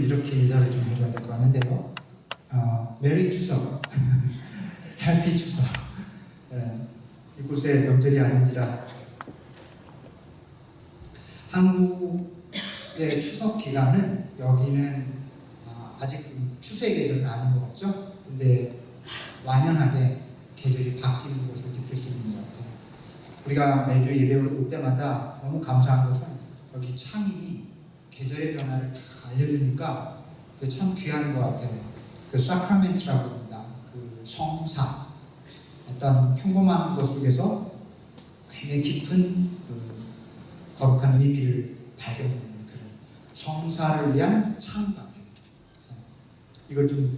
좀 이렇게 인사를 좀 해봐야 될 것 같는데요. 메리 추석, 해피 추석. 이곳에 명절이 아닌지라 한국의 추석 기간은 여기는 아직 추수의 계절은 아닌 것 같죠? 근데 완연하게 계절이 바뀌는 것을 느낄 수 있는 것 같아요. 우리가 매주 예배를 올 때마다 너무 감사한 것은 여기 창이 계절의 변화를 다 알려주니까 그게 참 귀한 것 같아요. 그 사크라멘트라고 합니다. 그 성사. 어떤 평범한 것 속에서 굉장히 깊은 그 거룩한 의미를 발견해내는 그런 성사를 위한 창 같아요. 그래서 이걸 좀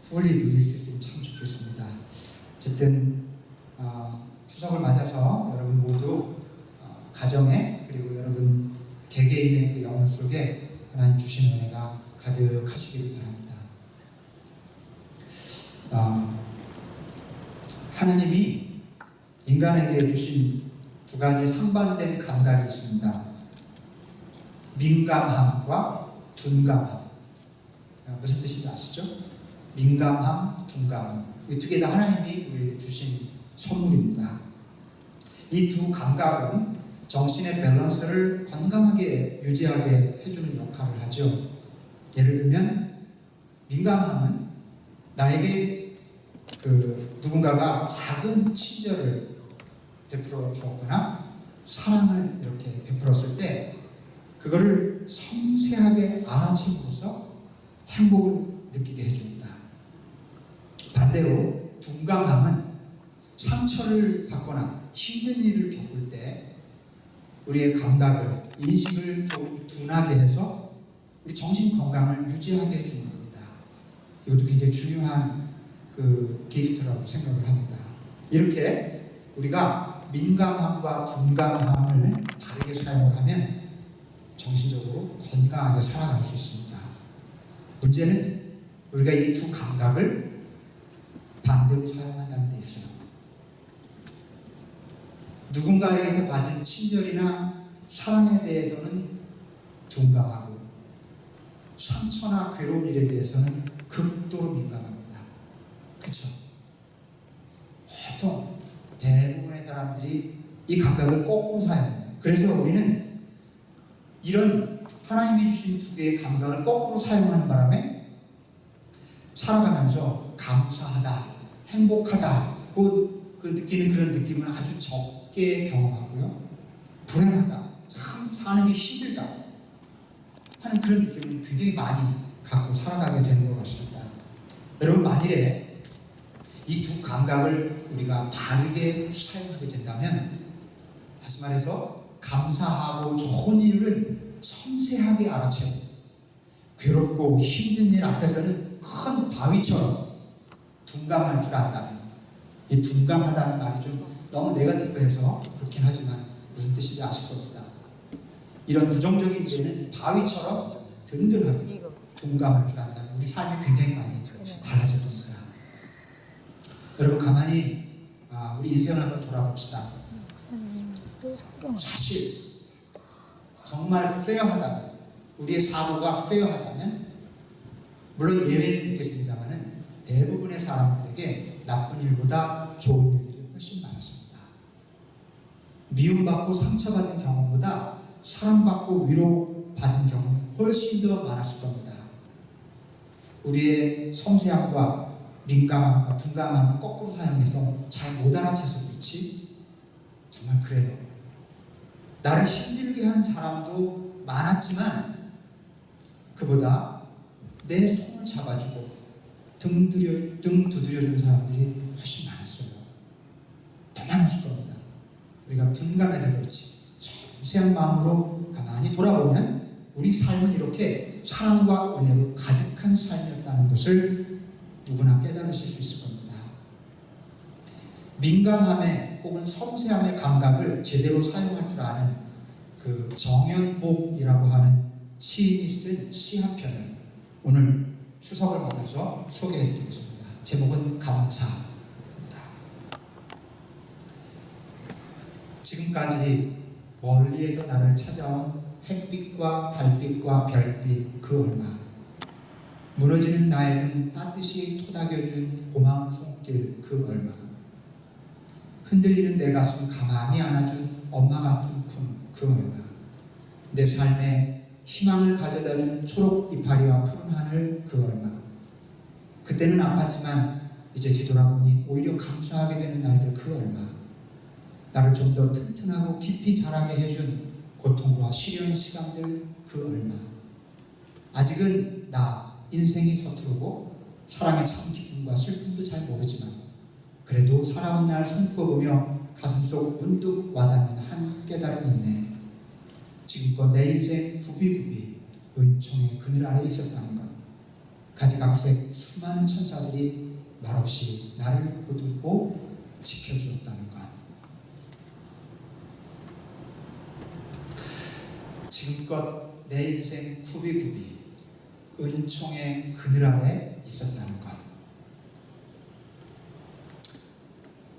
fully 누릴 수 있으면 참 좋겠습니다. 어쨌든 추석을 맞아서 여러분 모두 가정에 그리고 여러분 개개인의 그 영혼 속에 하나님 주신 은혜가 가득하시기를 바랍니다. 하나님이 인간에게 주신 두 가지 상반된 감각이 있습니다. 민감함과 둔감함. 무슨 뜻인지 아시죠? 민감함, 둔감함. 이 두 개 다 하나님이 우리에게 주신 선물입니다. 이 두 감각은 정신의 밸런스를 건강하게 유지하게 해주는 역할을 하죠. 예를 들면 민감함은 나에게 누군가가 작은 친절을 베풀어 주었거나 사랑을 이렇게 베풀었을 때 그거를 섬세하게 알아챈으로써 행복을 느끼게 해줍니다. 반대로 둔감함은 상처를 받거나 힘든 일을 겪을 때 우리의 감각을, 인식을 좀 둔하게 해서 우리 정신 건강을 유지하게 해주는 겁니다. 이것도 굉장히 중요한 그 기프트라고 생각을 합니다. 이렇게 우리가 민감함과 둔감함을 바르게 사용을 하면 정신적으로 건강하게 살아갈 수 있습니다. 문제는 우리가 이 두 감각을 반대로 사용한다는 데 있어요. 누군가에게서 받은 친절이나 사랑에 대해서는 둔감하고 상처나 괴로운 일에 대해서는 극도로 민감합니다. 그렇죠? 보통 대부분의 사람들이 이 감각을 거꾸로 사용해요. 그래서 우리는 이런 하나님이 주신 두 개의 감각을 거꾸로 사용하는 바람에 살아가면서 감사하다, 행복하다, 그 느끼는 그런 느낌은 아주 적게 경험하고요. 불행하다, 참 사는 게 힘들다 하는 그런 느낌을 굉장히 많이 갖고 살아가게 되는 것 같습니다. 여러분, 만일에 이 두 감각을 우리가 바르게 사용하게 된다면, 다시 말해서 감사하고 좋은 일은 섬세하게 알아채고 괴롭고 힘든 일 앞에서는 큰 바위처럼 둔감할 줄 안다면, 이 둔감하다는 말이 좀 너무 네거티브해서 그렇긴 하지만 무슨 뜻인지 아실 겁니다. 이런 부정적인 일에는 바위처럼 든든하게 둔감할 줄 안다면 우리 삶이 굉장히 많이 달라질 겁니다. 여러분, 가만히 우리 인생을 한번 돌아봅시다. 사실 정말 페어하다면, 우리의 사고가 페어하다면, 물론 예외는 있겠습니다만은 대부분의 사람들에게 나쁜 일보다 좋은 일들이 훨씬 많았습니다. 미움받고 상처받은 경험보다 사랑받고 위로받은 경험이 훨씬 더 많았을 겁니다. 우리의 섬세함과 민감함과 둔감함을 거꾸로 사용해서 잘 못 알아채서 그렇지, 정말 그래요. 나를 힘들게 한 사람도 많았지만 그보다 내 손을 잡아주고 등 두드려준 사람들이 훨씬 많았어요. 더 많았을 겁니다. 우리가 둔감해서 그렇지, 섬세한 마음으로 가만히 돌아보면 우리 삶은 이렇게 사랑과 은혜로 가득한 삶이었다는 것을 누구나 깨달으실 수 있을 겁니다. 민감함의 혹은 섬세함의 감각을 제대로 사용할 줄 아는 그 정연복이라고 하는 시인이 쓴 시 한 편을 오늘 추석을 맞아서 소개해 드리겠습니다. 제목은 감사입니다. 지금까지 멀리에서 나를 찾아온 햇빛과 달빛과 별빛 그 얼마, 무너지는 나의 등 따뜻이 토닥여준 고마운 손길 그 얼마, 흔들리는 내 가슴 가만히 안아준 엄마 같은 품 그 얼마, 내 삶에 희망을 가져다준 초록 이파리와 푸른 하늘 그 얼마, 그때는 아팠지만 이제 뒤돌아보니 오히려 감사하게 되는 날들 그 얼마, 나를 좀 더 튼튼하고 깊이 자라게 해준 고통과 시련의 시간들 그 얼마, 아직은 나 인생이 서투르고 사랑의 참 기쁨과 슬픔도 잘 모르지만 그래도 살아온 날 손꼽으며 가슴속 문득 와닿는 한 깨달음 있네. 지금껏 내 인생 굽이굽이 은총의 그늘 아래 있었다는 것, 가지각색 수많은 천사들이 말없이 나를 보듬고 지켜주었다는 것, 지금껏 내 인생 굽이굽이 은총의 그늘 아래 있었다는 것,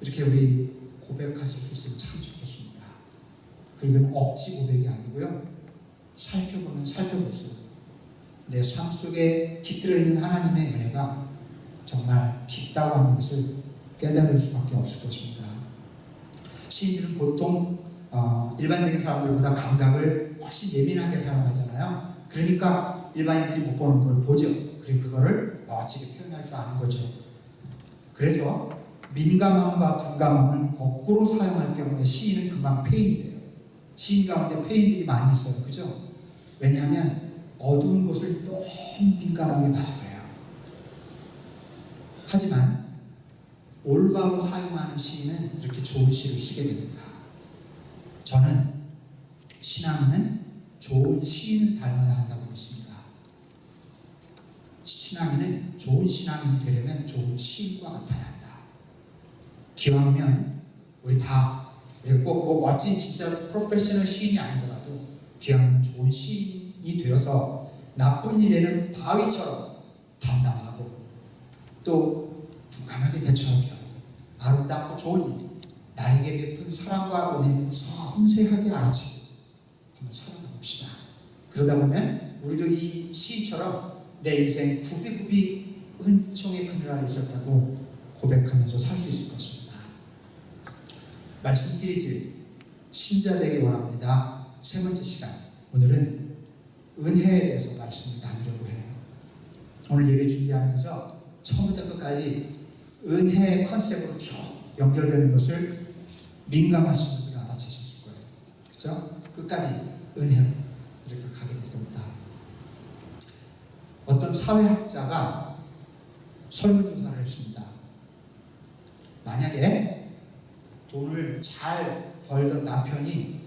이렇게 우리 고백하실 수 있으면 참 좋겠습니다. 그리고 이건 억지 고백이 아니고요, 살펴보면 살펴볼수록 내 삶 속에 깃들어 있는 하나님의 은혜가 정말 깊다고 하는 것을 깨달을 수밖에 없을 것입니다. 시인들은 보통 일반적인 사람들보다 감각을 훨씬 예민하게 사용하잖아요. 그러니까 일반인들이 못 보는 걸 보죠. 그리고 그거를 멋지게 표현할 줄 아는 거죠. 그래서 민감함과 둔감함을 거꾸로 사용할 경우에 시인은 금방 페인이 돼요. 시인 가운데 페인들이 많이 있어요. 그죠? 왜냐하면 어두운 것을 너무 민감하게 봐서 그래요. 하지만 올바로 사용하는 시인은 이렇게 좋은 시를 쓰게 됩니다. 저는 신앙인은 좋은 시인을 닮아야 한다고 믿습니다. 신앙인은 좋은 신앙인이 되려면 좋은 시인과 같아야 한다. 기왕이면 우리 꼭 멋진 진짜 프로페셔널 시인이 아니더라도 기왕이면 좋은 시인이 되어서 나쁜 일에는 바위처럼 담담하고 또 둔감하게 대처할 줄 알고 아름답고 좋은 일, 나에게 베푼 사랑과 은혜는 섬세하게 알아채고 한번 살아가 봅시다. 그러다 보면 우리도 이 시인처럼 내 인생 굽이굽이 은총의 그늘 아래 있었다고 고백하면서 살 수 있을 것입니다. 말씀 시리즈 신자 되기 원합니다. 세 번째 시간, 오늘은 은혜에 대해서 말씀을 나누려고 해요. 오늘 예배 준비하면서 처음부터 끝까지 은혜의 컨셉으로 쭉 연결되는 것을 민감하신 분들은 알아채셨을 거예요. 그렇죠? 끝까지 은혜로 이렇게 가게 될 겁니다. 어떤 사회학자가 설문조사를 했습니다. 만약에 돈을 잘 벌던 남편이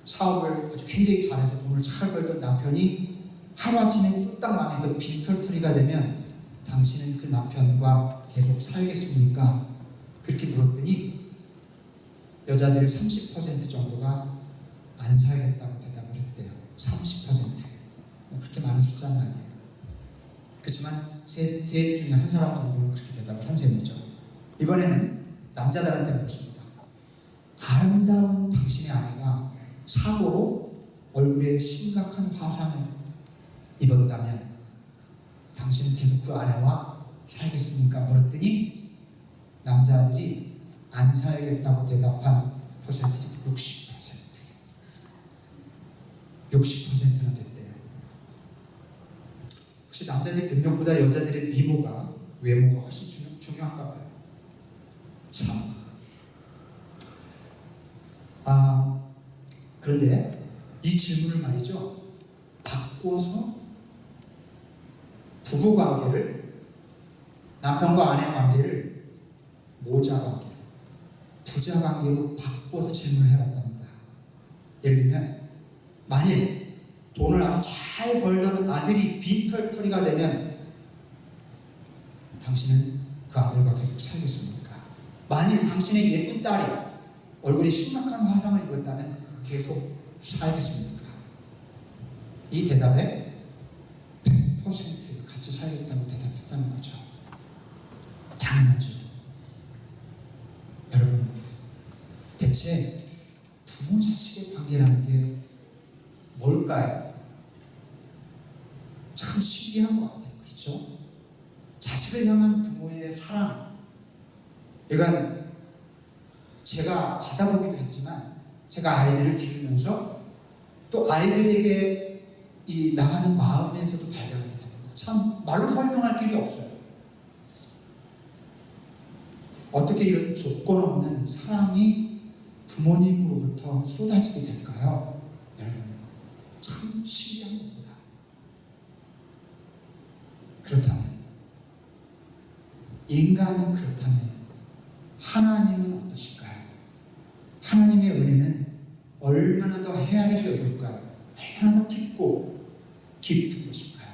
사업을 아주 굉장히 잘해서 돈을 잘 벌던 남편이 하루아침에 쫄딱 망해서 빈털터리가 되면 당신은 그 남편과 계속 살겠습니까? 그렇게 물었더니 여자들의 30% 정도가 안 살겠다고 대답을 했대요. 30%. 그렇게 많은 숫자는 아니에요. 그렇지만 셋 중에 한 사람 정도는 그렇게 대답을 한 셈이죠. 이번에는 남자들한테 묻습니다. 아름다운 당신의 아내가 사고로 얼굴에 심각한 화상을 입었다면 당신은 계속 그 아내와 살겠습니까? 물었더니 남자들이 안 살겠다고 대답한 퍼센트가 60%나 됐대요. 혹시 남자들의 능력보다 여자들의 미모가, 외모가 훨씬 중요한가 봐요. 참. 그런데 이 질문을 말이죠, 바꿔서 부부관계를, 남편과 아내 관계를 모자관계로, 부자관계로 바꿔서 질문을 해봤답니다. 예를 들면 만일 돈을 아주 잘 벌던 아들이 빈털터리가 되면 당신은 그 아들과 계속 살겠습니까? 만일 당신의 예쁜 딸이 얼굴에 심각한 화상을 입었다면 계속 살겠습니까? 이 대답에 100% 같이 살겠다고 대답했다는 거죠. 당연하죠. 여러분, 대체 부모 자식의 관계라는 게 뭘까요? 참 신기한 것 같아요. 그렇죠? 그렇죠? 자식을 향한 부모의 사랑, 이건 제가 받아보기도 했지만 제가 아이들을 기르면서 또 아이들에게 이 나가는 마음에서도 발견하게 됩니다. 참 말로 설명할 길이 없어요. 어떻게 이런 조건 없는 사랑이 부모님으로부터 쏟아지게 될까요? 여러분, 참 신기한 겁니다. 그렇다면, 인간은 그렇다면 하나님은 어떠실까요? 하나님의 은혜는 얼마나 더 헤아리기 어려울까요? 얼마나 더 깊고 깊은 것일까요?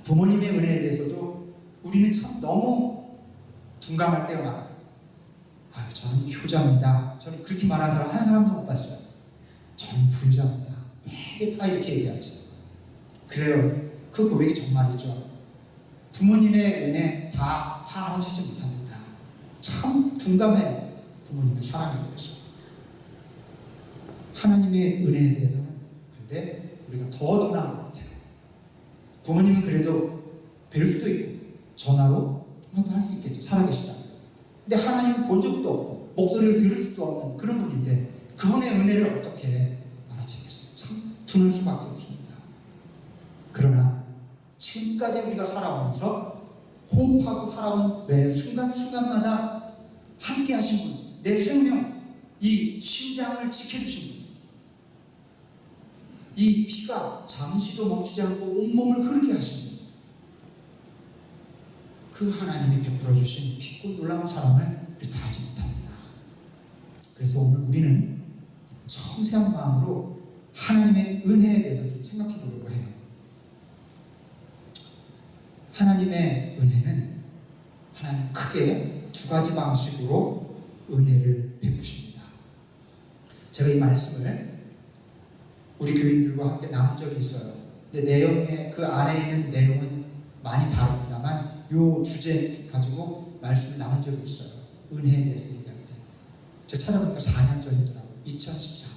부모님의 은혜에 대해서도 우리는 참 너무 둔감할 때가 많아요. 저는 효자입니다. 저는 그렇게 말하는 사람 한 사람도 못 봤어요. 저는 부자입니다. 되게 다 이렇게 얘기하죠. 그래요. 그 고백이 정말이죠. 부모님의 은혜 다 알아채지 못합니다. 참 둔감해요. 부모님의 사랑에 대해서. 하나님의 은혜에 대해서는 근데 우리가 더 둔한 것 같아요. 부모님은 그래도 뵐 수도 있고 전화로 통화도 할 수 있겠죠. 살아계시다면. 근데 하나님은 본 적도 없고 목소리를 들을 수도 없는 그런 분인데 그분의 은혜를 어떻게 알아채겠어요? 참 둔할 수밖에 없습니다. 그러나 지금까지 우리가 살아오면서 호흡하고 살아온 매 순간순간마다 함께 하신 분, 내 생명, 이 심장을 지켜주신 분, 이 피가 잠시도 멈추지 않고 온몸을 흐르게 하신 분, 그 하나님이 베풀어 주신 깊고 놀라운 사랑을 우리 다 알지 못합니다. 그래서 오늘 우리는 섬세한 마음으로 하나님의 은혜에 대해서 좀 생각해 보려고 해요. 하나님의 은혜는 하나님 크게 두 가지 방식으로 은혜를 베푸십니다. 제가 이 말씀을 우리 교인들과 함께 나눈 적이 있어요. 근데 내용에 그 안에 있는 내용은 많이 다릅니다만 요 주제 가지고 말씀을 나눈 적이 있어요. 은혜에 대해서 얘기할 때. 제가 찾아보니까 4년 전이더라고요. 2014년.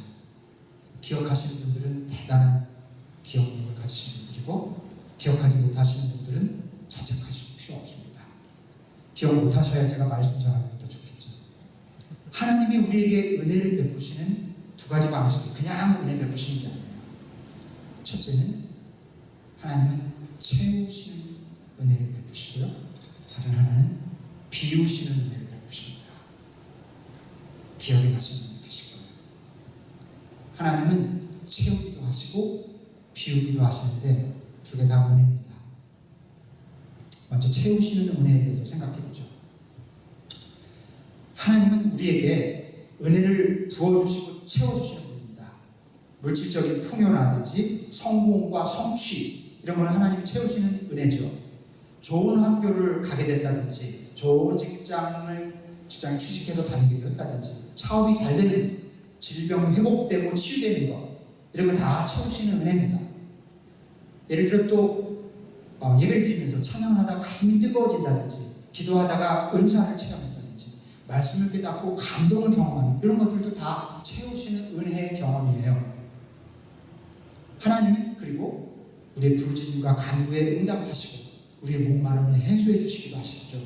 기억하시는 분들은 대단한 기억력을 가지신 분들이고 기억하지 못하시는 분들은 자책하실 필요 없습니다. 기억 못하셔야 제가 말씀 전하면 더 좋겠죠. 하나님이 우리에게 은혜를 베푸시는 두 가지 방식이 그냥 은혜 베푸시는 게 아니에요. 첫째는 하나님은 채우시는 은혜를 베푸시고요. 다른 하나는 비우시는 은혜를 베푸십니다. 기억이 나시는 분이 계실 거예요. 하나님은 채우기도 하시고 비우기도 하시는데 두 개 다 은혜입니다. 먼저 채우시는 은혜에 대해서 생각해 보죠. 하나님은 우리에게 은혜를 부어주시고 채워주시는 분입니다. 물질적인 풍요라든지 성공과 성취 이런 거는 하나님이 채우시는 은혜죠. 좋은 학교를 가게 된다든지 좋은 직장에 취직해서 다니게 되었다든지 사업이 잘 되는 것, 질병이 회복되고 치유되는 것 이런 거 다 채우시는 은혜입니다. 예를 들어 또 예배를 드리면서 찬양을 하다가 가슴이 뜨거워진다든지 기도하다가 은사를 체험한다든지 말씀을 깨닫고 감동을 경험하는 이런 것들도 다 채우시는 은혜의 경험이에요. 하나님은 그리고 우리의 부르짖음과 간구에 응답하시고 우리의 목마름을 해소해 주시기도 하시죠.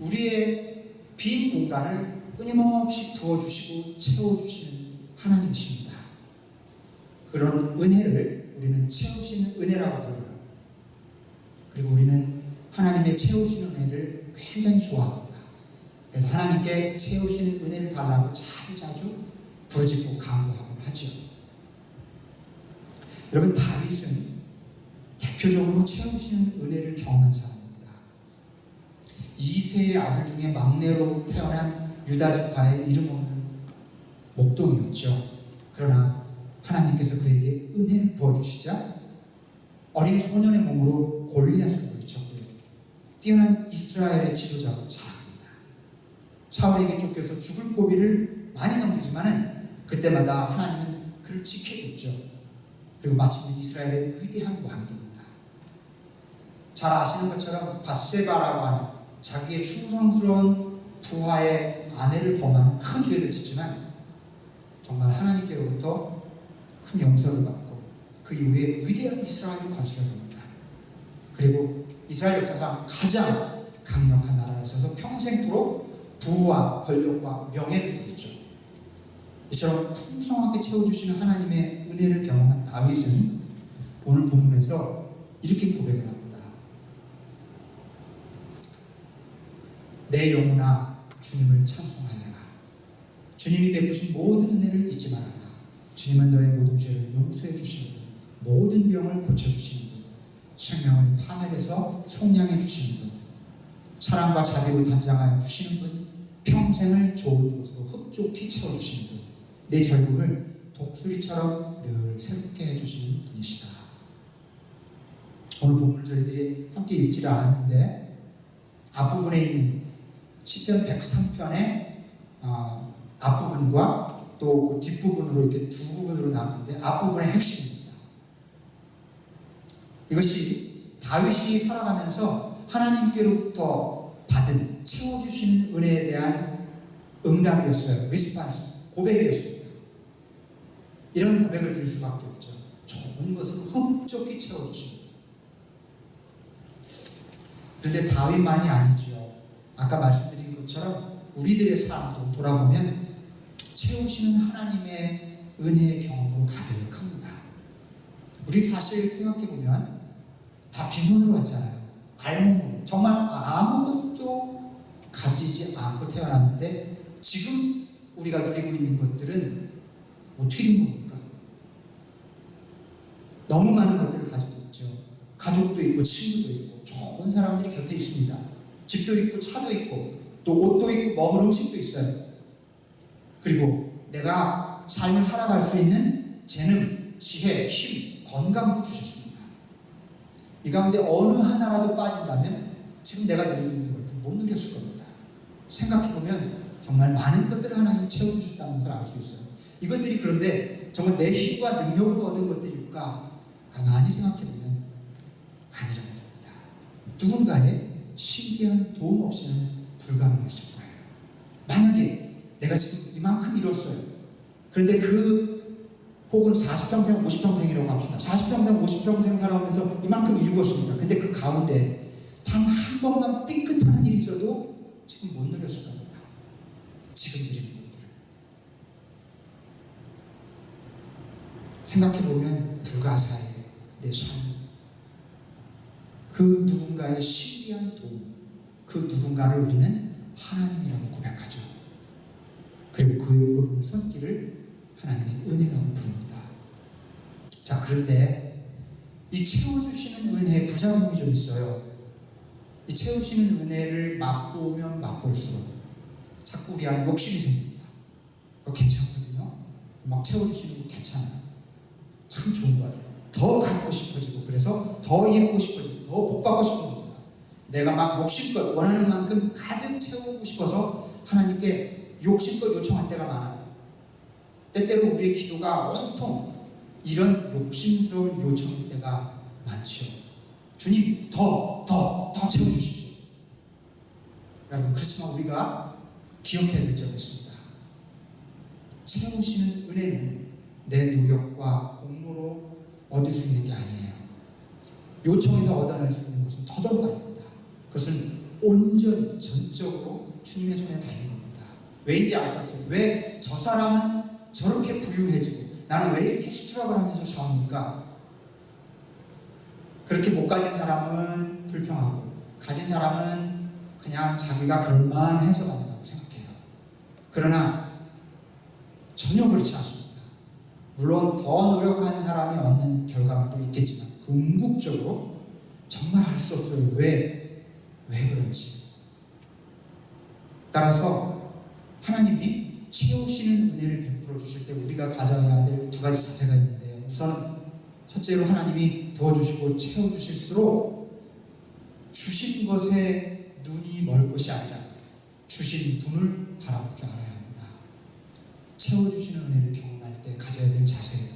우리의 빈 공간을 끊임없이 부어주시고 채워주시는 하나님이십니다. 그런 은혜를 우리는 채우시는 은혜라고 불러요. 그리고 우리는 하나님의 채우시는 은혜를 굉장히 좋아합니다. 그래서 하나님께 채우시는 은혜를 달라고 자주 부르짖고 간구하곤 하죠. 여러분, 다윗은 대표적으로 채우시는 은혜를 경험한 사람입니다. 2세의 아들 중에 막내로 태어난 유다 지파의 이름 없는 목동이었죠. 그러나 하나님께서 그에게 은혜를 부어주시자 어린 소년의 몸으로 골리앗을 물리쳤고요. 뛰어난 이스라엘의 지도자로 자랍니다. 사울에게 쫓겨서 죽을 고비를 많이 넘기지만은 그때마다 하나님은 그를 지켜줬죠. 그리고 마침내 이스라엘의 위대한 왕이 됩니다. 잘 아시는 것처럼 밧세바라고 하는 자기의 충성스러운 부하의 아내를 범하는 큰 죄를 짓지만 정말 하나님께로부터 큰 용서를 받고 그 이후에 위대한 이스라엘을 건설해 갑니다. 그리고 이스라엘 역사상 가장 강력한 나라를 세워서 평생토록 부와 권력과 명예를 누리죠. 이처럼 풍성하게 채워주시는 하나님의 은혜를 경험한 다윗은 오늘 본문에서 이렇게 고백을 합니다. 내 영혼아 주님을 찬송하여라. 주님이 베푸신 모든 은혜를 잊지 말아라. 주님은 너의 모든 죄를 용서해 주시는 분, 모든 병을 고쳐주시는 분, 생명을 파멸해서 속량해 주시는 분, 사랑과 자비로 단장하여 주시는 분, 평생을 좋은 곳으로 흡족히 채워주시는 분, 내 절국을 독수리처럼 늘 새롭게 해주시는 분이시다. 오늘 본문을 저희들이 함께 읽지를 않았는데 앞부분에 있는 시편 103편의 앞부분과 또 그 뒷부분으로 이렇게 두 부분으로 나누는데 앞부분의 핵심입니다. 이것이 다윗이 살아가면서 하나님께로부터 받은 채워주시는 은혜에 대한 응답이었어요. 리스판스, 고백이었습니다. 이런 고백을 드릴 수밖에 없죠. 좋은 것으로 흡족히 채워주십니다. 그런데 다윗만이 아니죠. 아까 말씀드린 것처럼 우리들의 삶도 돌아보면 채우시는 하나님의 은혜의 경험으로 가득합니다. 우리 사실 생각해보면 다 빈손으로 왔잖아요. 알몸으로. 정말 아무것도 가지지 않고 태어났는데 지금 우리가 누리고 있는 것들은 어떻게 된 겁니까? 너무 많은 것들을 가지고 있죠. 가족도 있고 친구도 있고 좋은 사람들이 곁에 있습니다. 집도 있고 차도 있고 또 옷도 있고 먹을 음식도 있어요. 그리고 내가 삶을 살아갈 수 있는 재능, 지혜, 힘, 건강도 주셨습니다. 이 가운데 어느 하나라도 빠진다면 지금 내가 누리고 있는 것들 못 누렸을 겁니다. 생각해보면 정말 많은 것들을 하나님이 채워주셨다는 것을 알 수 있어요. 이것들이 그런데 정말 내 힘과 능력으로 얻은 것들일까? 가만히 생각해보면 아니라는 겁니다. 누군가의 신비한 도움 없이는 불가능했을 거예요. 만약에 내가 지금 이만큼 이뤘어요. 그런데 혹은 40평생, 50평생이라고 합시다. 40평생, 50평생 살아오면서 이만큼 이루었습니다. 근데 그 가운데 단 한 번만 삐끗하는 일이 있어도 지금 못 누렸을 겁니다. 지금 누리는 것들을. 생각해보면 불가사의 내 삶이 그 누군가의 신비한 도움, 그 누군가를 우리는 하나님이라고 고백하죠. 그리고 그분의 손길을 하나님의 은혜라고 부릅니다. 자, 그런데 이 채워주시는 은혜에 부작용이 좀 있어요. 이 채우시는 은혜를 맛보면 맛볼수록 자꾸 우리 안에 욕심이 생깁니다. 그거 괜찮거든요. 막 채워주시는 거 괜찮아요. 참 좋은 것 같아요. 더 갖고 싶어지고 그래서 더 이루고 싶어지고 더 복받고 싶은 겁니다. 내가 막 욕심껏 원하는 만큼 가득 채우고 싶어서 하나님께 욕심껏 요청할 때가 많아요. 때때로 우리의 기도가 온통 이런 욕심스러운 요청일 때가 많죠. 주님 더 채워주십시오. 여러분 그렇지만 우리가 기억해야 될 점이 있습니다. 채우시는 은혜는 내 노력과 공로로 얻을 수 있는 게 아니에요. 요청해서 얻어낼 수 있는 것은 더더욱 아닙니다. 그것은 온전히 전적으로 주님의 손에 달린 겁니다. 왜인지 알 수 없어요. 왜 저 사람은 저렇게 부유해지고 나는 왜 이렇게 스트럭을 하면서 사옵니까? 그렇게 못 가진 사람은 불평하고 가진 사람은 그냥 자기가 그럴만해서 받는다고 생각해요. 그러나 전혀 그렇지 않습니다. 물론 더 노력한 사람이 얻는 결과물도 있겠지만 궁극적으로 정말 알 수 없어요. 왜 그런지. 따라서 하나님이 채우시는 은혜를 베풀어 주실 때 우리가 가져야 될 두 가지 자세가 있는데요. 우선 첫째로 하나님이 부어주시고 채워주실수록 주신 것에 눈이 멀 것이 아니라 주신 분을 바라볼 줄 알아야 합니다. 채워주시는 은혜를 경험할 때 가져야 될 자세예요.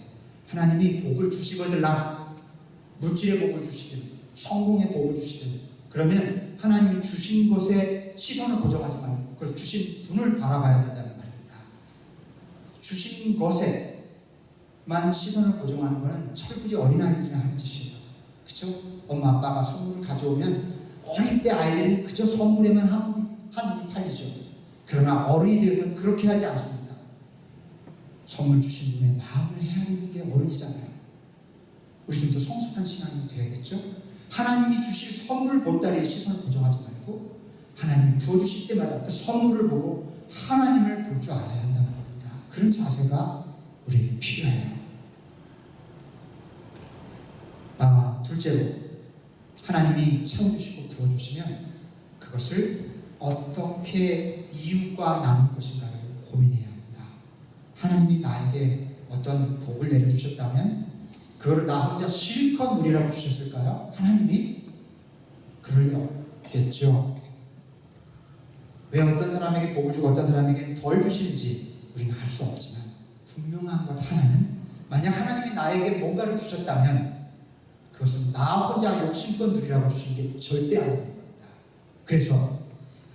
하나님이 복을 주시거들라 물질의 복을 주시든 성공의 복을 주시든 그러면 하나님이 주신 것에 시선을 고정하지 말고 그래서 주신 분을 바라봐야 된다는 말입니다. 주신 것에만 시선을 고정하는 것은 철부지 어린아이들이나 하는 짓이에요. 그죠? 엄마 아빠가 선물을 가져오면 어릴 때 아이들은 그저 선물에만 한눈이 팔리죠. 그러나 어른이 되어서는 그렇게 하지 않습니다. 선물 주신 분의 마음을 헤아리는 게 어른이잖아요. 우리 좀 더 성숙한 신앙이 돼야겠죠? 하나님이 주실 선물 보따리에 시선을 고정하지 말고 하나님이 부어주실 때마다 그 선물을 보고 하나님을 볼 줄 알아야 한다는 겁니다. 그런 자세가 우리에게 필요해요. 둘째로 하나님이 채워주시고 부어주시면 그것을 어떻게 이웃과 나눌 것인가를 고민해야 합니다. 하나님이 나에게 어떤 복을 내려주셨다면 그거를 나 혼자 실컷 누리라고 주셨을까요? 하나님이? 그럴 리 없겠죠. 왜 어떤 사람에게 복을 주고 어떤 사람에게 덜 주시는지 우리는 알 수 없지만 분명한 것 하나는 만약 하나님이 나에게 뭔가를 주셨다면 그것은 나 혼자 욕심껏 누리라고 주신 게 절대 아니라는 겁니다. 그래서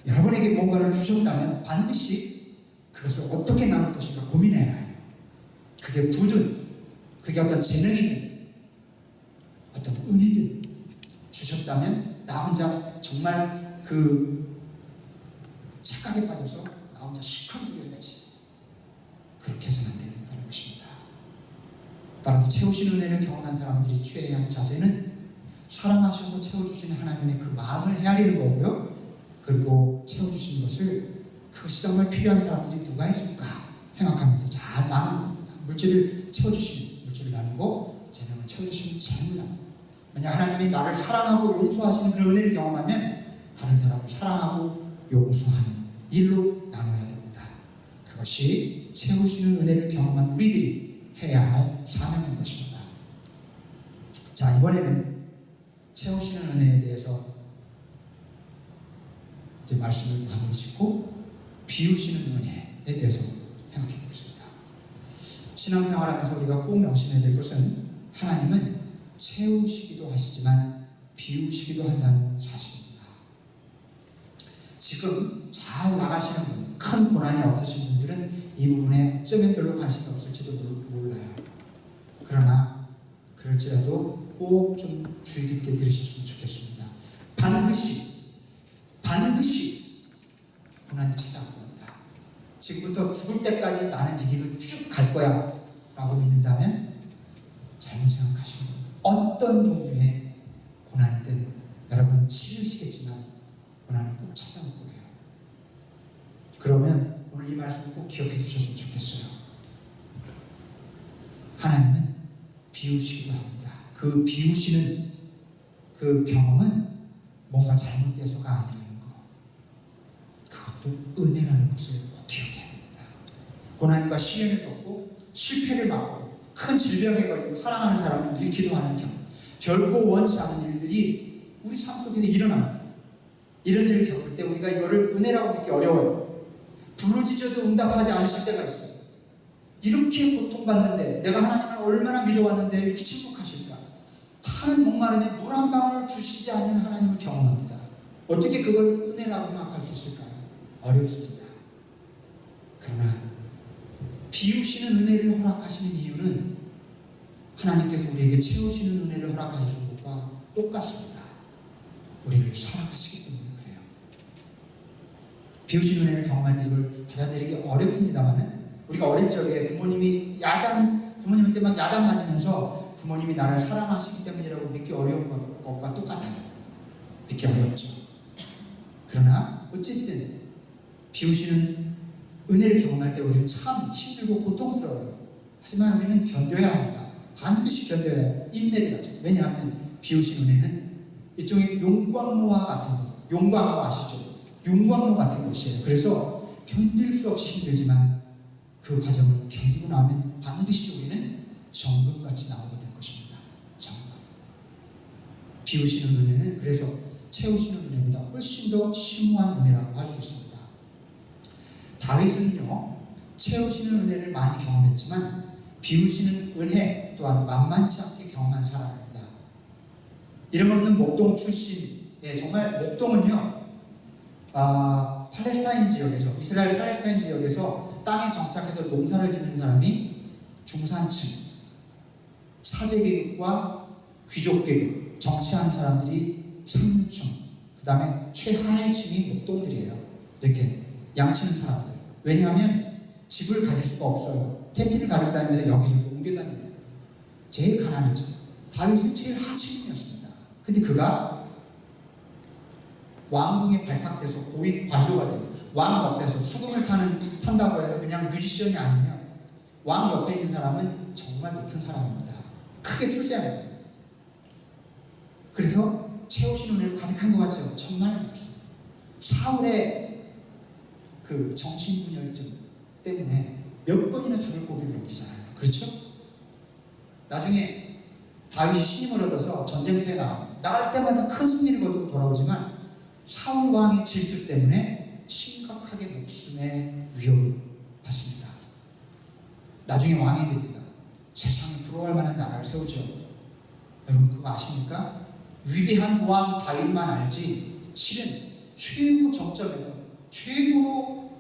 여러분에게 뭔가를 주셨다면 반드시 그것을 어떻게 나눌 것인가 고민해야 해요. 그게 부든 그게 어떤 재능이든 어떤 은혜든 주셨다면 나 혼자 정말 그 착각에 빠져서 나 혼자 실컷 누려야지. 그렇게 해서는 안 된다는 것입니다. 따라서 채우시는 은혜를 경험한 사람들이 취해야 할 자세는 사랑하셔서 채워주시는 하나님의 그 마음을 헤아리는 거고요. 그리고 채워주시는 것을 그것이 정말 필요한 사람들이 누가 있을까 생각하면서 잘 나누는 겁니다. 물질을 채워주시면 물질을 나누고 재능을 채워주시면 재능을 나누고 만약 하나님이 나를 사랑하고 용서하시는 그런 은혜를 경험하면 다른 사람을 사랑하고 용서하는 일로 나눠야 됩니다. 그것이 채우시는 은혜를 경험한 우리들이 해야 할 사명인 것입니다. 자, 이번에는 채우시는 은혜에 대해서 이제 말씀을 마무리 짓고 비우시는 은혜에 대해서 생각해 보겠습니다. 신앙생활하면서 우리가 꼭 명심해야 될 것은 하나님은 채우시기도 하시지만 비우시기도 한다는 사실입니다. 지금 잘 나가시는 분, 큰 고난이 없으신 분들은 이 부분에 어쩌면 별로 관심이 없을지도 몰라요. 그러나 그럴지라도 꼭 좀 주의 깊게 들으셨으면 좋겠습니다. 반드시 고난이 찾아올 겁니다. 지금부터 죽을 때까지 나는 이 길로 쭉 갈 거야 라고 믿는다면 잘못 생각하시는 겁니다. 어떤 종류의 고난이든 여러분 싫으시겠지만 고난은 꼭 찾아올 거예요. 그러면 오늘 이 말씀을 꼭 기억해 주셨으면 좋겠어요. 하나님은 비우시기도 합니다. 그 비우시는 그 경험은 뭔가 잘못돼서가 아니라는 거, 그것도 은혜라는 것을 꼭 기억해야 됩니다. 고난과 시련을 겪고 실패를 맛보고 큰 질병에 걸리고 사랑하는 사람을 잃기도 하는 경험, 결코 원치 않은 일들이 우리 삶 속에서 일어납니다. 이런 일을 겪을 때 우리가 이거를 은혜라고 믿기 어려워요. 부르짖어도 응답하지 않으실 때가 있어요. 이렇게 고통받는데 내가 하나님을 얼마나 믿어왔는데 이렇게 침묵하실까? 타는 목마름에 물 한 방울 주시지 않는 하나님을 경험합니다. 어떻게 그걸 은혜라고 생각할 수 있을까요? 어렵습니다. 그러나 비우시는 은혜를 허락하시는 이유는 하나님께서 우리에게 채우시는 은혜를 허락하시는 것과 똑같습니다. 우리를 사랑하시기 때문에 그래요. 비우시는 은혜를 경험할 때 이걸 받아들이기 어렵습니다만은 우리가 어릴 적에 부모님한테 막 야단 맞으면서 부모님이 나를 사랑하시기 때문이라고 믿기 어려운 것과 똑같아요. 믿기 어렵죠. 그러나 어쨌든 비우시는 은혜를 경험할 때 우리는 참 힘들고 고통스러워요. 하지만 우리는 견뎌야 합니다. 반드시 견뎌야 해요. 인내를 하죠. 왜냐하면 비우신 은혜는 일종의 용광로와 같은 것, 용광로 아시죠? 용광로 같은 것이에요. 그래서 견딜 수 없이 힘들지만 그 과정을 견디고 나면 반드시 우리는 정금같이 나오게 될 것입니다. 정금. 비우시는 은혜는 그래서 채우시는 은혜보다 훨씬 더 심오한 은혜라고 할 수 있습니다. 다윗은요, 채우시는 은혜를 많이 경험했지만 비우시는 은혜 또한 만만치 않게 경험한 사람입니다. 이름 없는 목동 출신의 정말 목동은요, 팔레스타인 지역에서, 이스라엘 팔레스타인 지역에서 땅에 정착해서 농사를 짓는 사람이 중산층, 사제계급과 귀족 계급, 정치하는 사람들이 상류층, 그 다음에 최하위 층이 목동들이에요. 이렇게 양치는 사람들. 왜냐하면 집을 가질 수가 없어요. 텐트를 가지고 다니면서 여기저기 옮겨 다녀야 되거든요. 제일 가난하죠. 다윗은 제일 하층이었습니다. 근데 그가 왕궁에 발탁돼서 고위 관료가 돼요. 왕 옆에서 수금을 탄다고 해서 그냥 뮤지션이 아니에요. 왕 옆에 있는 사람은 정말 높은 사람입니다. 크게 출세한 거예요. 그래서 채우신 은혜로 가득한 것 같죠. 천만을 넘었어요. 사울의 그 정신분열증 때문에 몇 번이나 죽을 고비를 넘기잖아요. 그렇죠? 나중에 다윗이 신임을 얻어서 전쟁터에 나갑니다. 나갈 때마다 큰 승리를 거두고 돌아오지만 사울 왕의 질투 때문에 심각하게 목숨의 위협을 받습니다. 나중에 왕이 됩니다. 세상에 부러워할 만한 나라를 세우죠. 여러분 그거 아십니까? 위대한 왕 다윗만 알지 실은 최고 정점에서 최고로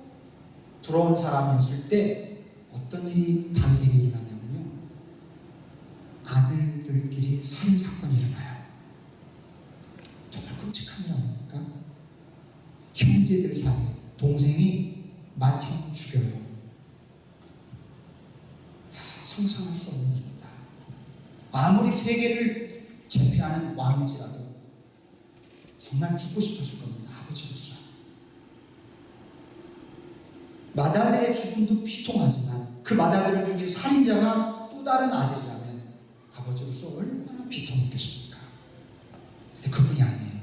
부러운 사람이었을 때 어떤 일이 다윗에게 일어났냐면요. 아들들끼리 살인사건이 일어나요. 정말 끔찍한 일 아닙니까? 형제들 사이에 동생이 맏형을 죽여요. 상상할 수 없는 일입니다. 아무리 세계를 제패하는 왕일지라도 정말 죽고 싶었을 겁니다. 아버지로서. 맏아들의 죽음도 비통하지만 그 맏아들을 죽인 살인자가 또 다른 아들이라면 아버지로서 얼마나 비통했겠습니까? 근데 그뿐이 아니에요.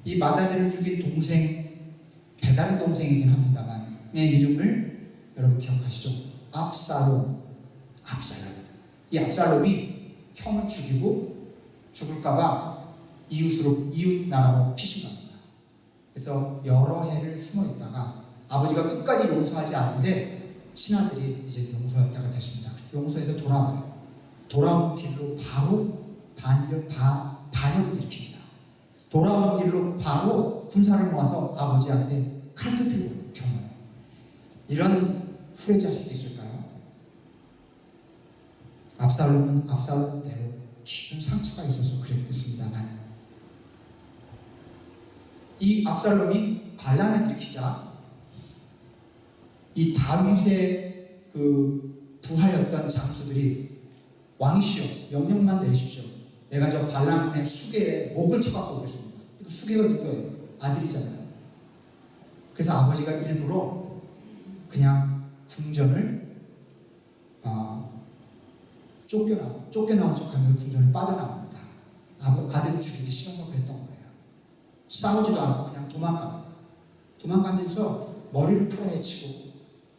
이 맏아들을 죽인 동생, 배다른 동생이긴 합니다만 의 이름을 여러분 기억하시죠? 압살롬. 이 압살롬이 형을 죽이고 죽을까봐 이웃 나라로 피신 겁니다. 그래서 여러 해를 숨어 있다가 아버지가 끝까지 용서하지 않는데 신하들이 이제 용서했다가 됐습니다. 그래서 용서해서 돌아와요. 돌아오는 길로 바로 반역을 일으킵니다. 돌아오는 길로 바로 군사를 모아서 아버지한테 칼끝을 겨눠요. 이런 후레 자식이 있을까요? 압살롬은 압살롬대로 깊은 상처가 있어서 그랬겠습니다만 이 압살롬이 반란을 일으키자 이 다윗의 그 부하였던 장수들이 왕이시여 명령만 내리십시오. 내가 저 반란군의 수계에 목을 쳐박고 오겠습니다. 그 수계가 누구예요? 아들이잖아요. 그래서 아버지가 일부러 그냥 궁전을 쫓겨나온 척하면서 궁전을 빠져나갑니다. 아들을 죽이기 싫어서 그랬던 거예요. 싸우지도 않고 그냥 도망갑니다. 도망가면서 머리를 풀어헤치고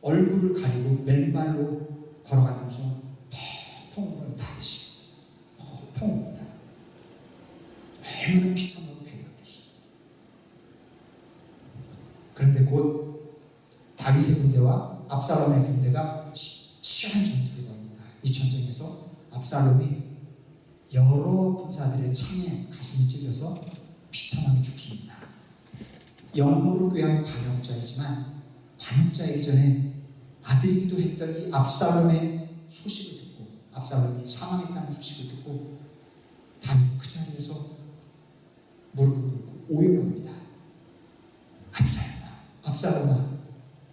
얼굴을 가리고 맨발로 걸어가면서 펑펑 울어요. 다윗이 펑펑 웁니다. 얼마나 비참하고 괴로웠겠어요. 그런데 곧 다윗의 군대와 압살롬의 군대가 치열한 전투를 벌입니다. 이 전쟁에서 압살롬이 여러 군사들의 창에 가슴이 찔려서 비참하게 죽습니다. 영모를 꾀한 반역자이지만 반역자이기 전에 아들이기도 했던 이 압살롬의 소식을 듣고 압살롬이 사망했다는 소식을 듣고 다윗은 그 자리에서 무릎을 꿇고 오열합니다. 압살롬아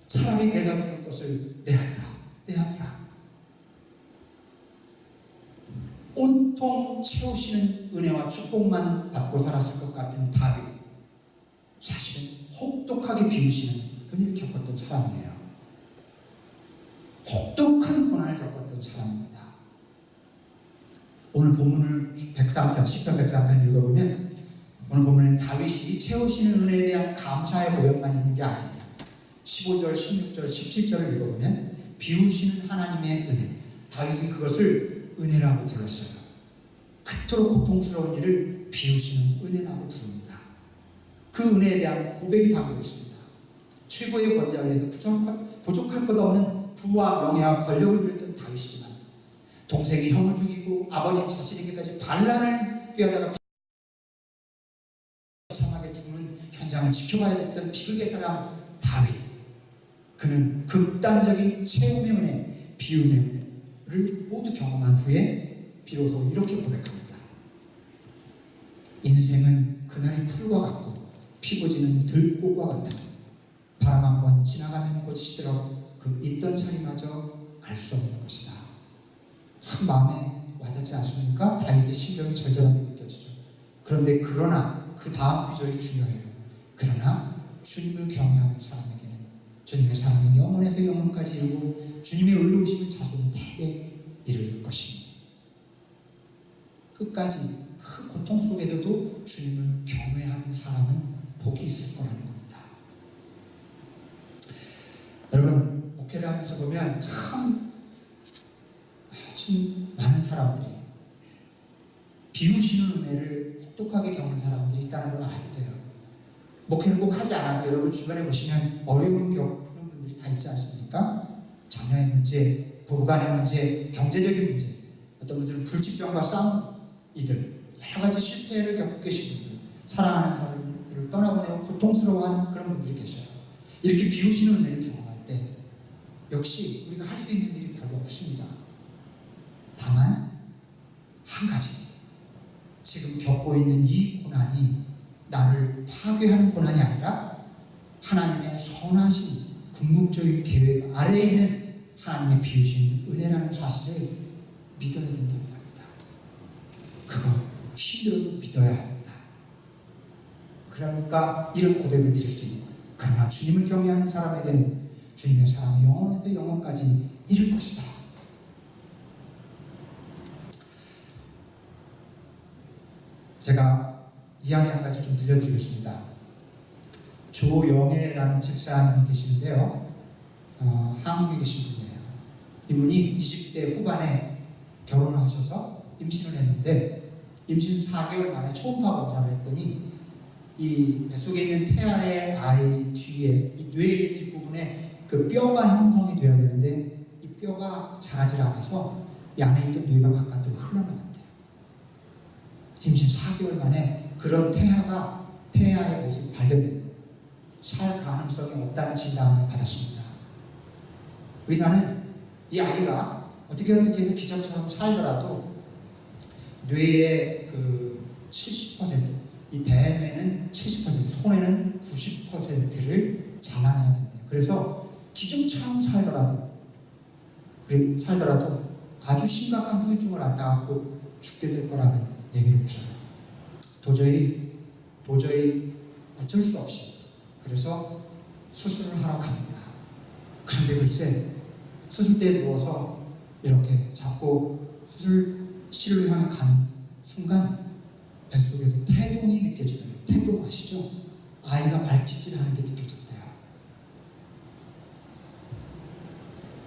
차라리 내가 죽을 것을 내 아들아 온통 채우시는 은혜와 축복만 받고 살았을 것 같은 다윗 사실은 혹독하게 비우시는 은혜를 겪었던 사람이에요. 혹독한 고난을 겪었던 사람입니다. 오늘 본문을 103편, 10편 103편 읽어보면 오늘 본문엔 다윗이 채우시는 은혜에 대한 감사의 고백만 있는 게 아니에요. 15절, 16절, 17절을 읽어보면 비우시는 하나님의 은혜, 다윗은 그것을 은혜라고 불렀어요. 그토록 고통스러운 일을 비우시는 은혜라고 부릅니다. 그 은혜에 대한 고백이 담겨 있습니다. 최고의 권자에 의해서 부족할 것 없는 부와 명예와 권력을 누렸던 다윗이지만 동생이 형을 죽이고 아버지 자신에게까지 반란을 꾀하다가 비참하게 죽는 현장을 지켜봐야 됐던 비극의 사람 다윗. 그는 극단적인 채움의 은혜, 비움의 은혜를 모두 경험한 후에 비로소 이렇게 고백합니다. 인생은 그날의 풀과 같고 피고 지는 들꽃과 같다. 바람 한 번 지나가면 곧 시들어 그 있던 자리마저 알 수 없는 것이다. 참 마음에 와닿지 않습니까? 다윗의 심정이 절절하게 느껴지죠. 그러나 그 다음 구절이 중요해요. 그러나 주님을 경외하는 사람에게는 주님의 사랑이 영원에서 영원까지 이루고 주님의 의로우심은 자손 대대 이룰 것이니 끝까지 그 고통 속에서도 주님을 경외하는 사람은 복이 있을 거라는 겁니다. 여러분, 목회를 하면서 보면 참 많은 사람들이 비우시는 은혜를 혹독하게 겪는 사람들이 있다는 걸 알게 돼요. 목회를 꼭 하지 않아도 여러분 주변에 보시면 어려움 겪는 분들이 다 있지 않습니까? 자녀의 문제, 부부간의 문제, 경제적인 문제, 어떤 분들은 불치병과 싸우는 이들, 여러 가지 실패를 겪고 계신 분들, 사랑하는 사람들을 떠나보내고 고통스러워하는 그런 분들이 계셔요. 이렇게 비우시는 은혜를 경험할 때 역시 우리가 할 수 있는 일이 별로 없습니다. 다만 한 가지, 지금 겪고 있는 이 고난이 나를 파괴하는 고난이 아니라 하나님의 선하신 궁극적인 계획 아래에 있는 하나님의 비우신 은혜라는 사실을 믿어야 된다는 겁니다. 그거 힘들어도 믿어야 합니다. 그러니까 이런 고백을 드릴 수 있는 거예요. 그러나 주님을 경외하는 사람에게는 주님의 사랑이 영원에서 영원까지 이룰 것이다. 제가 이야기 한 가지 좀 들려드리겠습니다. 조영애라는 집사님이 계시는데요. 한국에 계신 분이에요. 이분이 20대 후반에 결혼을 하셔서 임신을 했는데 임신 4개월 만에 초음파 검사를 했더니 이 뱃속에 있는 태아의 아이 뒤에 이 뇌의 뒷부분에 그 뼈가 형성이 돼야 되는데 이 뼈가 자라질 않아서 이 안에 있던 뇌가 바깥으로 흘러나갔대요. 임신 4개월 만에 그런 태아의 모습이 발견된 거예요. 살 가능성이 없다는 진단을 받았습니다. 의사는 이 아이가 어떻게 해서 기적처럼 살더라도 뇌의 그 70%, 이 대뇌는 70%, 손에는 90%를 잘라내야 된대요. 그래서 기적처럼 살더라도 아주 심각한 후유증을 앓다가 곧 죽게 될 거라는 얘기를 들어요. 도저히 어쩔 수 없이 그래서 수술을 하러 갑니다. 그런데 글쎄 수술대에 누워서 이렇게 잡고 수술실로 향해 가는 순간 뱃속에서 태동이 느껴지더래요. 태동 아시죠? 아이가 발키질하는 게 느껴졌대요.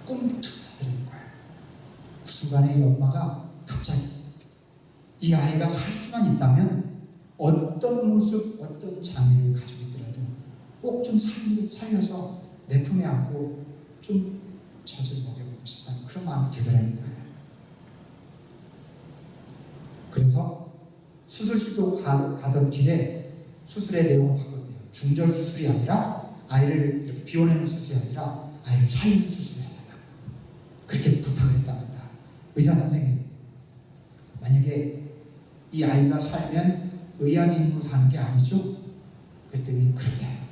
꿈틀하더라는 거예요. 그 순간에 이 엄마가 갑자기 이 아이가 살 수만 있다면 어떤 모습, 어떤 장애를 가지고 있더라도 꼭 좀 살려서 내 품에 안고 좀 젖을 먹여보고 싶다는 그런 마음이 들더라는 거예요. 그래서 수술실도 가던 길에 수술의 내용을 바꿨대요. 중절 수술이 아니라 아이를 이렇게 비워내는 수술이 아니라 아이를 살리는 수술을 해달라고 그렇게 부탁을 했답니다. 의사 선생님, 만약에 이 아이가 살면 의학의 힘으로 사는 게 아니죠? 그랬더니 그렇대요.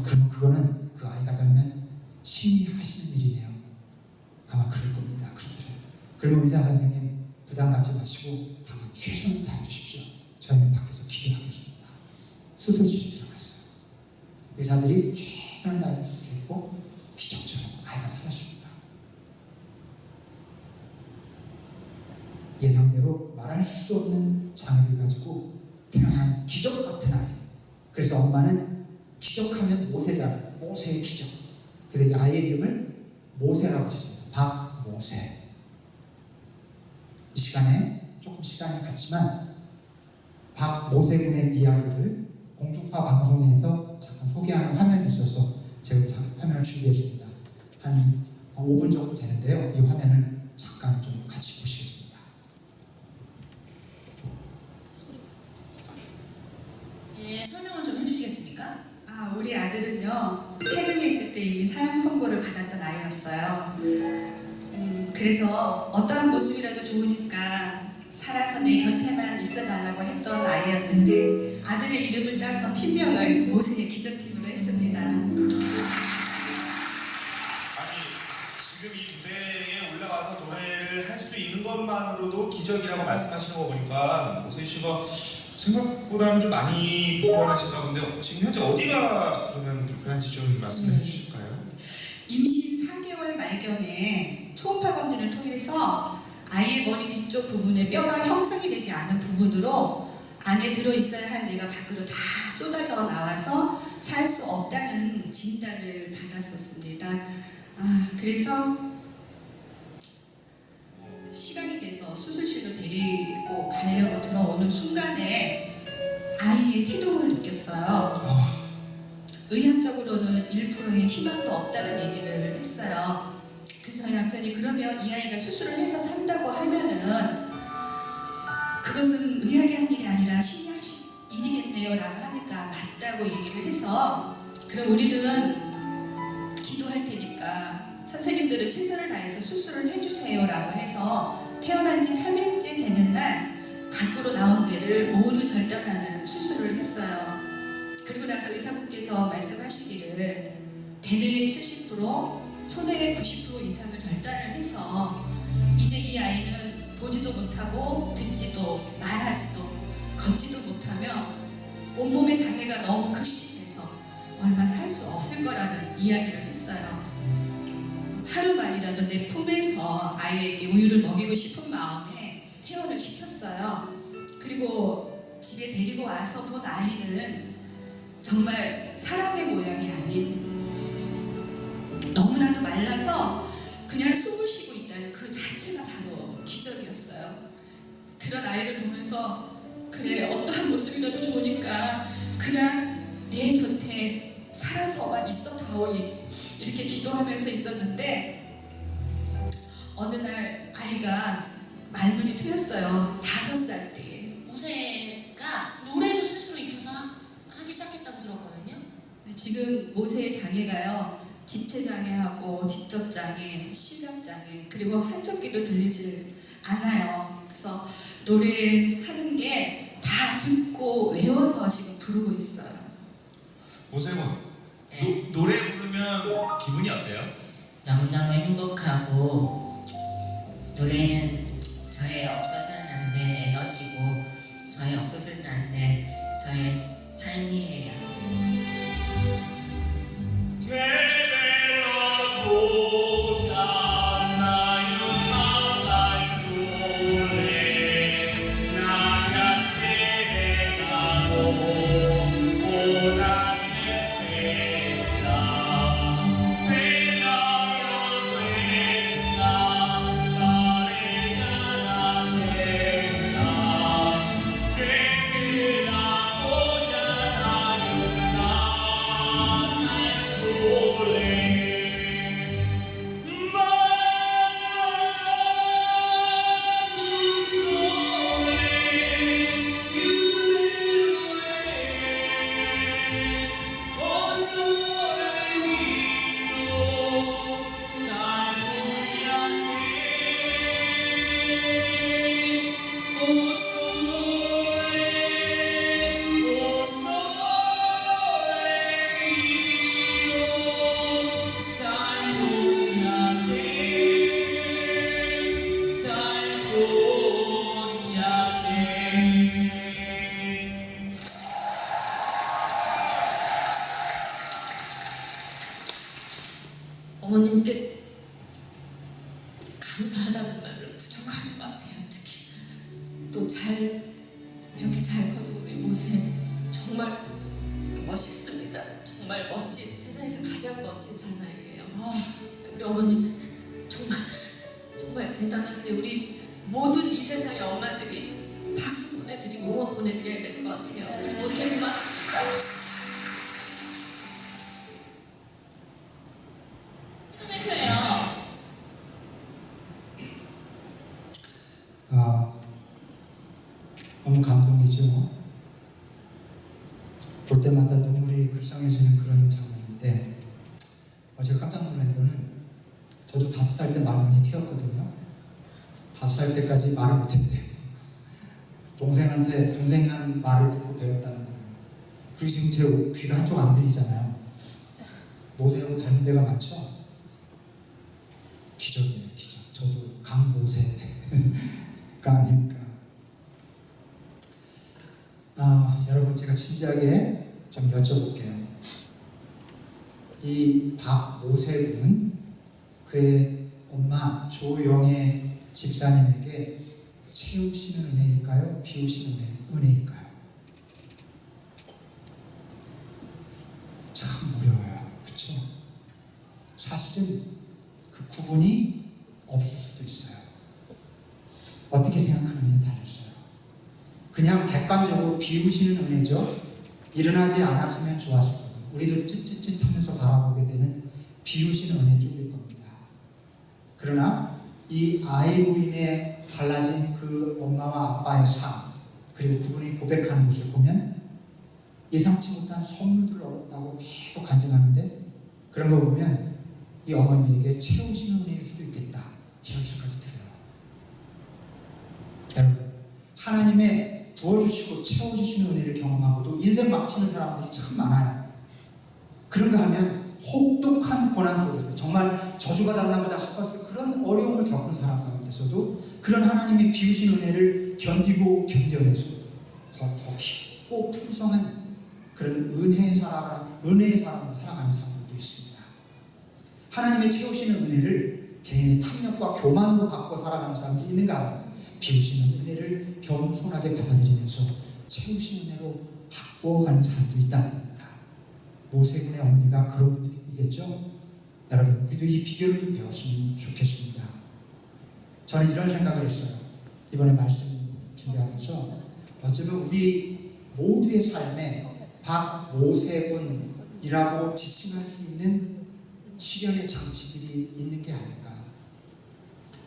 그러면 그거는 그 아이가 살면 신이 하시는 일이네요. 아마 그럴 겁니다. 그렇더래요. 그러면 의사 선생님 부담 갖지 마시고 다만 최선을 다해 주십시오. 저희는 밖에서 기도하겠습니다. 수술실에 들어갔어요. 의사들이 최선을 다해서 수술했고 기적처럼 아이가 살았습니다. 예상대로 말할 수 없는 장애를 가지고 태어난 기적 같은 아이. 그래서 엄마는 기적하면 모세잖아요. 모세의 기적. 그래서 이 아이의 이름을 모세라고 짓습니다. 박모세. 이 시간에 조금 시간이 갔지만 박모세군의 이야기를 공중파 방송에서 잠깐 소개하는 화면이 있어서 제가 화면을 준비했습니다. 한 5분 정도 되는데요. 이 화면을 잠깐 좀 같이 보시겠습니다. 예, 설명을 좀 해주시겠습니까? 우리 아들은요, 태중에 있을 때 이미 사형 선고를 받았던 아이였어요. 그래서 어떠한 모습이라도 좋으니까 살아서 내 곁에만 있어달라고 했던 아이였는데 아들의 이름을 따서 팀명을 모세의 기적팀으로 했습니다. 아니 지금 이 무대에 올라가서 노래를 할 수 있는 것만으로도 기적이라고 말씀하시는 거 보니까 모세 씨가 생각보다는 좀 많이 불편하신가 본데 지금 현재 어디가 그러면 불편한지 좀 말씀해 주실까요? 임신 4개월 말경에 초음파 검진을 통해서 아이의 머리 뒤쪽 부분에 뼈가 형성이 되지 않는 부분으로 안에 들어있어야 할 뇌가 밖으로 다 쏟아져 나와서 살 수 없다는 진단을 받았었습니다. 그래서 시간이 돼서 수술실로 데리고 가려고 들어오는 순간에 아이의 태동을 느꼈어요. 의학적으로는 1%의 희망도 없다는 얘기를 했어요. 그래서 저희 남편이 그러면 이 아이가 수술을 해서 산다고 하면은 그것은 의학이 한 일이 아니라 신이 하신 일이겠네요 라고 하니까 맞다고 얘기를 해서 그럼 우리는 기도할 테니까 선생님들은 최선을 다해서 수술을 해주세요 라고 해서 태어난 지 3일째 되는 날 밖으로 나온 뇌를 모두 절단하는 수술을 했어요. 그리고 나서 의사분께서 말씀하시기를 대뇌의 70%, 소뇌의 90% 이상을 절단을 해서 이제 이 아이는 보지도 못하고 듣지도 말하지도 걷지도 못하며 온몸의 장애가 너무 극심해서 얼마 살 수 없을 거라는 이야기를 했어요. 하루만이라도 내 품에서 아이에게 우유를 먹이고 싶은 마음에 퇴원을 시켰어요. 그리고 집에 데리고 와서 본 아이는 정말 사람의 모양이 아닌 너무나도 말라서 그냥 숨을 쉬고 있다는 그 자체가 바로 기적이었어요. 그런 아이를 보면서 그래 어떠한 모습이라도 좋으니까 그냥 내 곁에 살아서만 있어다오 이렇게 기도하면서 있었는데 어느 날 아이가 말문이 트였어요. 5살 때. 모세가 노래도 스스로 익혀서 하기 시작했다고 들었거든요. 지금 모세의 장애가요. 지체장애하고 지적장애, 시각장애 그리고 한쪽 귀도 들리질 않아요. 그래서 노래하는 게 다 듣고 외워서 지금 부르고 있어요. 모세군 노래 부르면 기분이 어때요? 너무너무 행복하고 노래는 저의 없어서는 안 될 에너지고 저의 없어서는 안 될 저의 삶이에요. 어머님께 감사하다는 말로 부족한 것 같아요. 특히 또 이렇게 잘 커준 우리 모세 정말 멋있습니다. 정말 멋진 세상에서 가장 멋진 사나이예요. 우리 어머님 정말 대단하세요. 우리 모든 이 세상의 엄마들이 박수 보내드리고 응원 보내드려야 될 것 같아요. 우리 모세 고맙습니다. 너무 감동이죠. 볼 때마다 눈물이 불쌍해지는 그런 장면인데 제가 깜짝 놀란 거는 저도 5살 때 말문이 튀었거든요. 5살 때까지 말을 못했대요. 동생이 하는 말을 듣고 배웠다는 거예요. 그리고 지금 제 귀가 한쪽 안 들리잖아요. 모세하고 닮은 데가 많죠? 기적이에요, 기적. 저도 강모세가 아닐까. 여러분, 제가 진지하게 좀 여쭤볼게요. 이 박모세군은 그의 엄마 조영애 집사님에게 채우시는 은혜일까요? 비우시는 은혜일까요? 참 어려워요. 그렇죠? 사실은 그 구분이 없을 수도 있어요. 어떻게 생각하느냐에 달렸어요. 그냥 객관적으로 비우시는 은혜죠. 일어나지 않았으면 좋았을 거예요. 우리도 쯧쯧쯧 하면서 바라보게 되는 비우시는 은혜 쪽일 겁니다. 그러나 이 아이로 인해 달라진 그 엄마와 아빠의 삶, 그리고 그분이 고백하는 것을 보면 예상치 못한 선물들을 얻었다고 계속 간증하는데, 그런 거 보면 이 어머니에게 채우시는 은혜일 수도 있겠다, 이런 생각이 들어요. 여러분, 하나님의 부어주시고 채워주시는 은혜를 경험하고도 인생 막치는 사람들이 참 많아요. 그런가 하면 혹독한 고난 속에서 정말 저주받았나 보다 싶었을 그런 어려움을 겪은 사람 가운데서도 그런 하나님의 비우신 은혜를 견디고 견뎌내서 더 깊고 풍성한 그런 은혜의 사랑으로 살아가는 사람들도 있습니다. 하나님의 채우시는 은혜를 개인의 탐욕과 교만으로 바꿔 살아가는 사람들이 있는가 하면 비우시는 은혜를 겸손하게 받아들이면서 채우시는 은혜로 바꿔가는 사람도 있다는 겁니다. 모세군의 어머니가 그런 분들이겠죠? 여러분, 우리도 이 비결을 좀 배웠으면 좋겠습니다. 저는 이런 생각을 했어요. 이번에 말씀 준비하면서 어쩌면 우리 모두의 삶에 박모세군이라고 지칭할 수 있는 시련의 장치들이 있는 게 아닐까.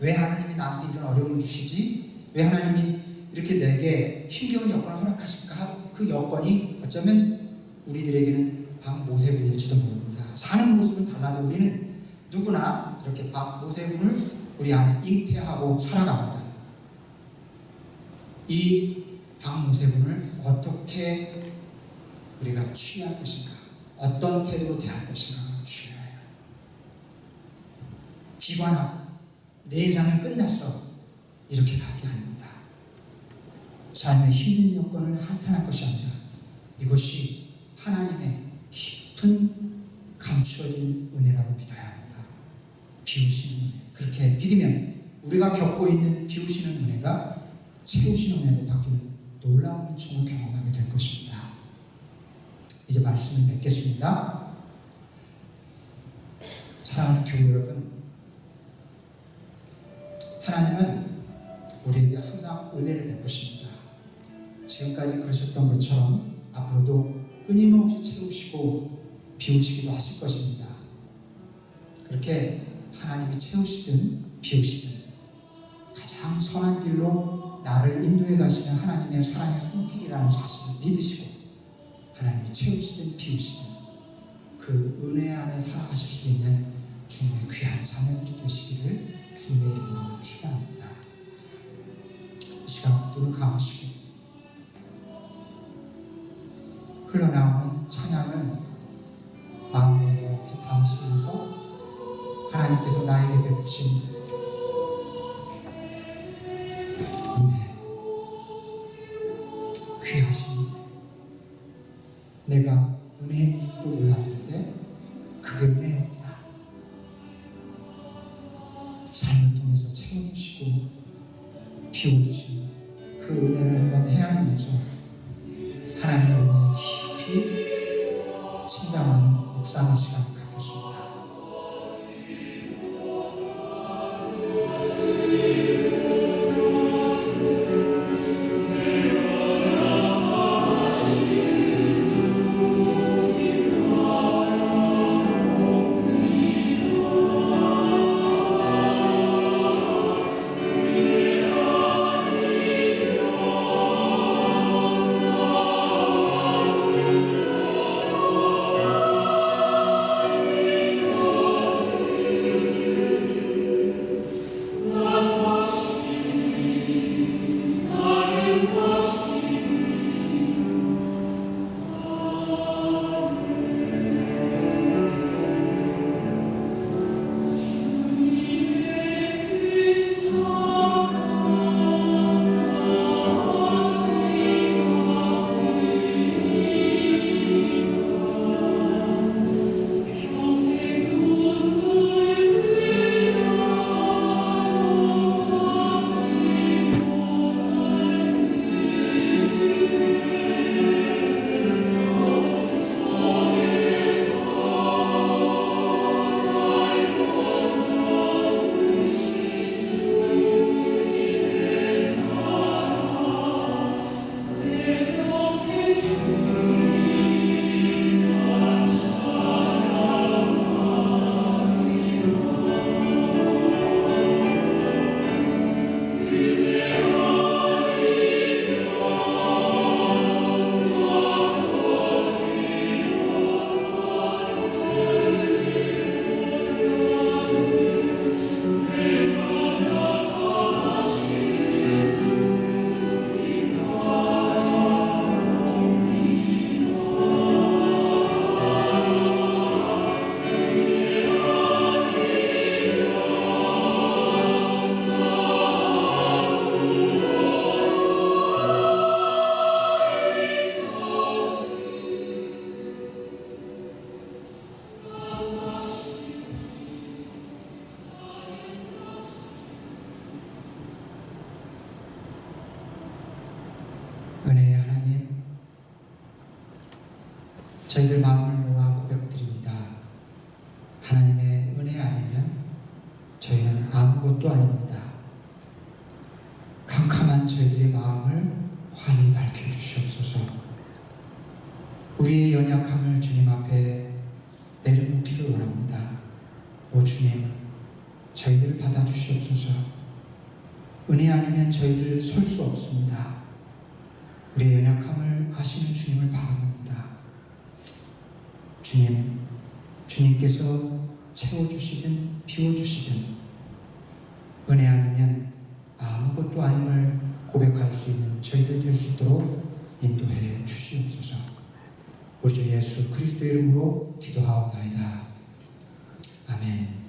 왜 하나님이 나한테 이런 어려움을 주시지? 왜 하나님이 이렇게 내게 힘겨운 여건을 허락하실까? 그 여건이 어쩌면 우리들에게는 박모세군일지도 모릅니다. 사는 모습은 달라도 우리는 누구나 이렇게 박모세군을 우리 안에 잉태하고 살아갑니다. 이 박모세군을 어떻게 우리가 취할 것인가, 어떤 태도로 대할 것인가가 중요해요. 비관하고 내 인생은 끝났어, 이렇게 갈 게 아닙니다. 삶의 힘든 여건을 한탄할 것이 아니라 이것이 하나님의 깊은 감추어진 은혜라고 믿어야 합니다. 비우시는 은혜. 그렇게 믿으면 우리가 겪고 있는 비우시는 은혜가 채우시는 은혜로 바뀌는 놀라운 은총을 경험하게 될 것입니다. 이제 말씀을 맺겠습니다. 사랑하는 교회 여러분, 하나님은 우리에게 항상 은혜를 베푸십니다. 지금까지 그러셨던 것처럼 앞으로도 끊임없이 채우시고 비우시기도 하실 것입니다. 그렇게 하나님이 채우시든 비우시든 가장 선한 길로 나를 인도해 가시는 하나님의 사랑의 손길이라는 사실을 믿으시고 하나님이 채우시든 비우시든 그 은혜 안에 살아가실 수 있는 주님의 귀한 자녀들이 되시기를 주님의 이름으로 축원합니다. 이 시간 눈을 감으시고 흘러나오는 찬양을 마음에 이렇게 담으시면서 하나님께서 나에게 베푸신 은혜, 귀하신 은혜, 내가 은혜인 줄도 몰랐는데 그게 은혜였구나. 삶을 통해서 채워주시고 비워주신 그 은혜를 한번 헤아리면서 하나님의 은혜에 깊이 침잠하는 묵상의 시간을 갖겠습니다. 은혜의 하나님, 저희들 마음을 모아 고백드립니다. 하나님의 은혜 아니면 저희는 아무것도 아닙니다. 캄캄한 저희들의 마음을 환히 밝혀주시옵소서. 우리의 연약함을 주님 앞에 내려놓기를 원합니다. 오 주님, 저희들을 받아주시옵소서. 은혜 아니면 저희들 설 수 없습니다. 우리의 연약함을 아시는 주님을 바라봅니다. 주님, 주님께서 채워주시든 비워주시든 은혜 아니면 아무것도 아님을 고백할 수 있는 저희들 될 수 있도록 인도해 주시옵소서. 우리 주 예수 그리스도의 이름으로 기도하옵나이다. 아멘.